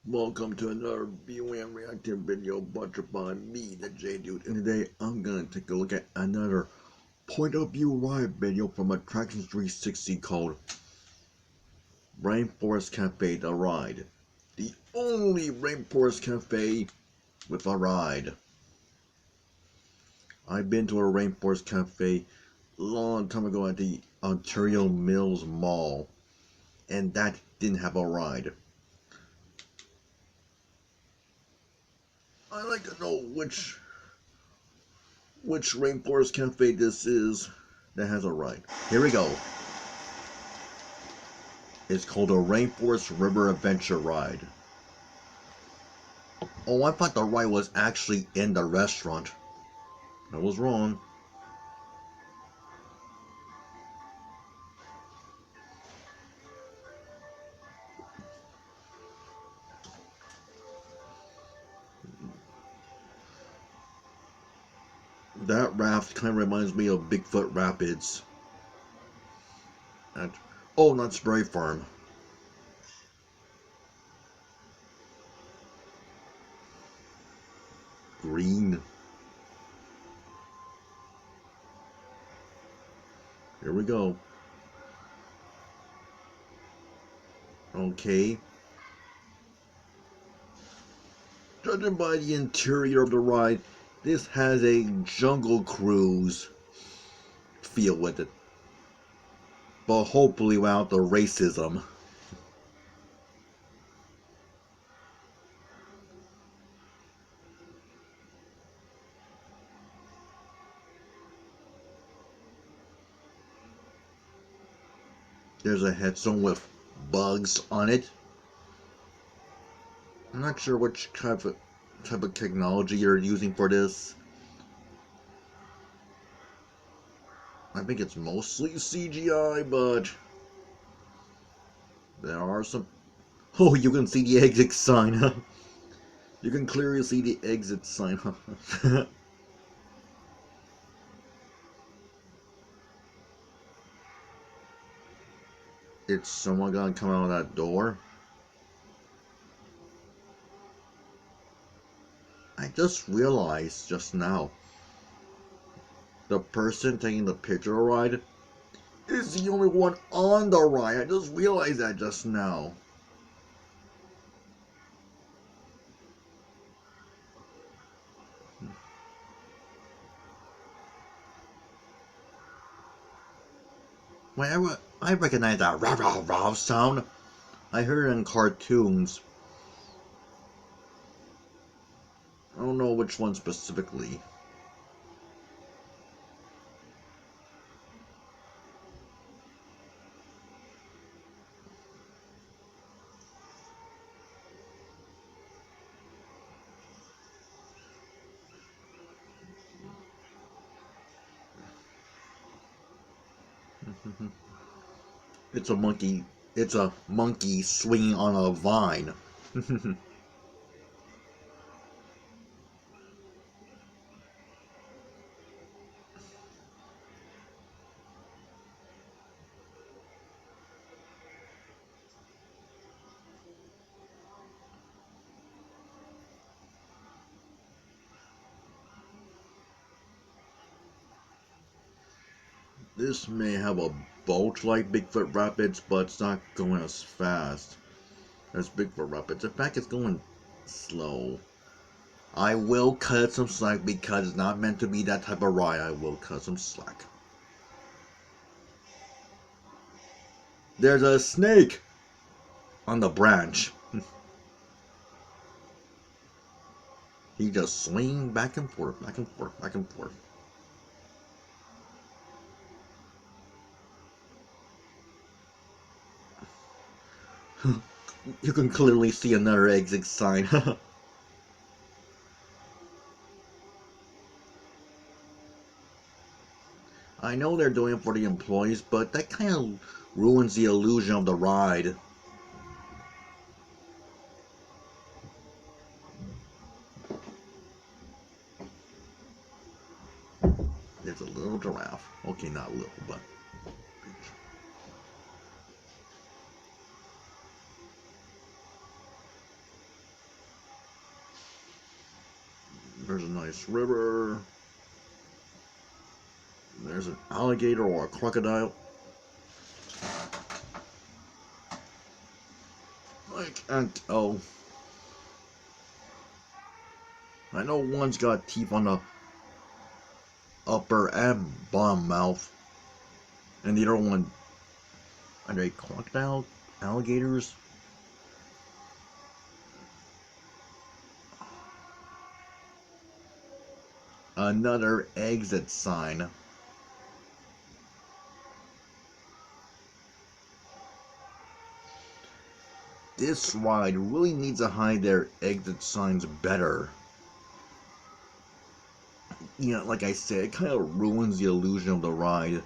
Welcome to another viewing and reacting video brought by me, the J Dude. And today I'm gonna take a look at another point of view ride video from Attractions 360 called Rainforest Cafe the Ride. The only Rainforest Cafe with a ride. I've been to a Rainforest Cafe a long time ago at the Ontario Mills Mall, and that didn't have a ride. I'd like to know which Rainforest Cafe this is that has a ride. Here we go. It's called a Rainforest River Adventure Ride. Oh, I thought the ride was actually in the restaurant. I was wrong. That raft kind of reminds me of Bigfoot Rapids. And, oh, not Spray Farm. Green. Here we go. Okay. Judging by the interior of the ride, this has a Jungle Cruise feel with it. But hopefully without the racism. There's a headstone with bugs on it. I'm not sure which type of technology you're using for this. I think it's mostly CGI, but there are some. Oh, you can see the exit sign. You can clearly see the exit sign. It's someone gonna come out of that door. I just realized just now, the person taking the picture ride is the only one on the ride. I just realized that just now. Whenever I recognize that rah rah rah sound, I heard it in cartoons. I don't know which one specifically. It's a monkey. It's a monkey swinging on a vine. This may have a bolt like Bigfoot Rapids, but it's not going as fast as Bigfoot Rapids. In fact, it's going slow. I will cut some slack because it's not meant to be that type of ride. I will cut some slack. There's a snake on the branch. He just swing back and forth, back and forth, back and forth. You can clearly see another exit sign. I know they're doing it for the employees, but that kind of ruins the illusion of the ride. There's a little giraffe. Okay, not little, but There's a nice river. There's an alligator or a crocodile. I can't tell. I know one's got teeth on the upper and bottom mouth. And the other one, are they crocodile alligators? Another exit sign. This ride really needs to hide their exit signs better. You know, like I said, it kind of ruins the illusion of the ride.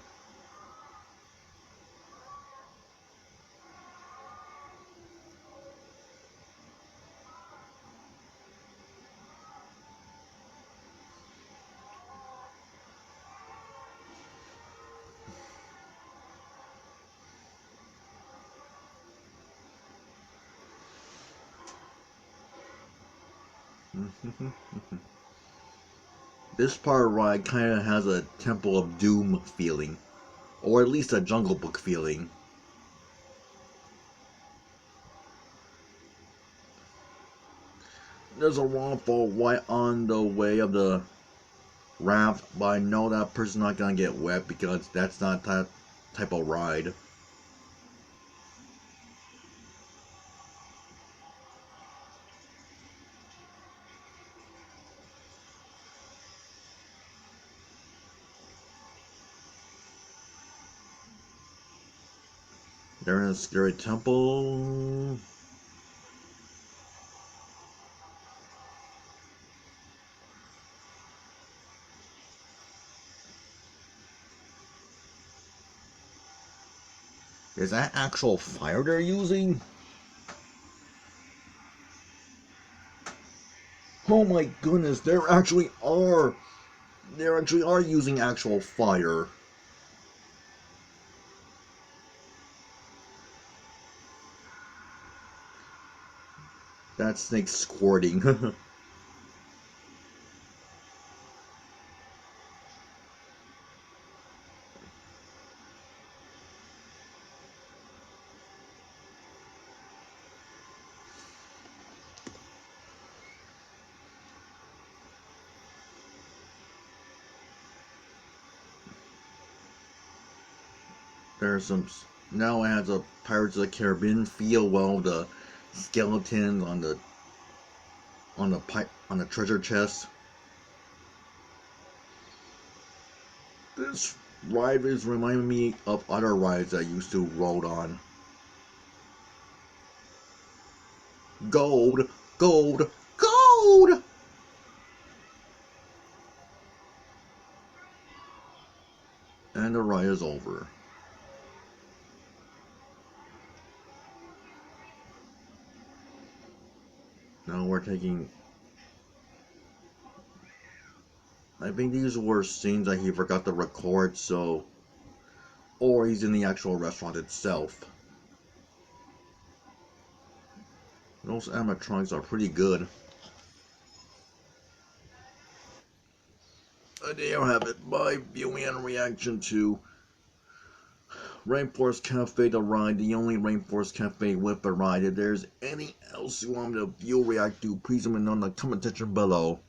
This part of the ride kind of has a Temple of Doom feeling, or at least a Jungle Book feeling. There's a waterfall right on the way of the raft, but I know that person's not gonna get wet because that's not that type of ride. They're in a scary temple. Is that actual fire they're using? Oh my goodness, there actually are. They actually are using actual fire. That snake's squirting. There's some. Now it has a Pirates of the Caribbean feel. Well, the skeletons on the treasure chest. This ride is reminding me of other rides I used to rode on. Gold, gold, gold! And the ride is over. Now we're taking. I think these were scenes that he forgot to record, so. Or he's in the actual restaurant itself. Those animatronics are pretty good. There you have it, my viewing and reaction to Rainforest Cafe the ride, the only Rainforest Cafe with a ride. If there's any else you want me to view or react to, please let me know in the comment section below.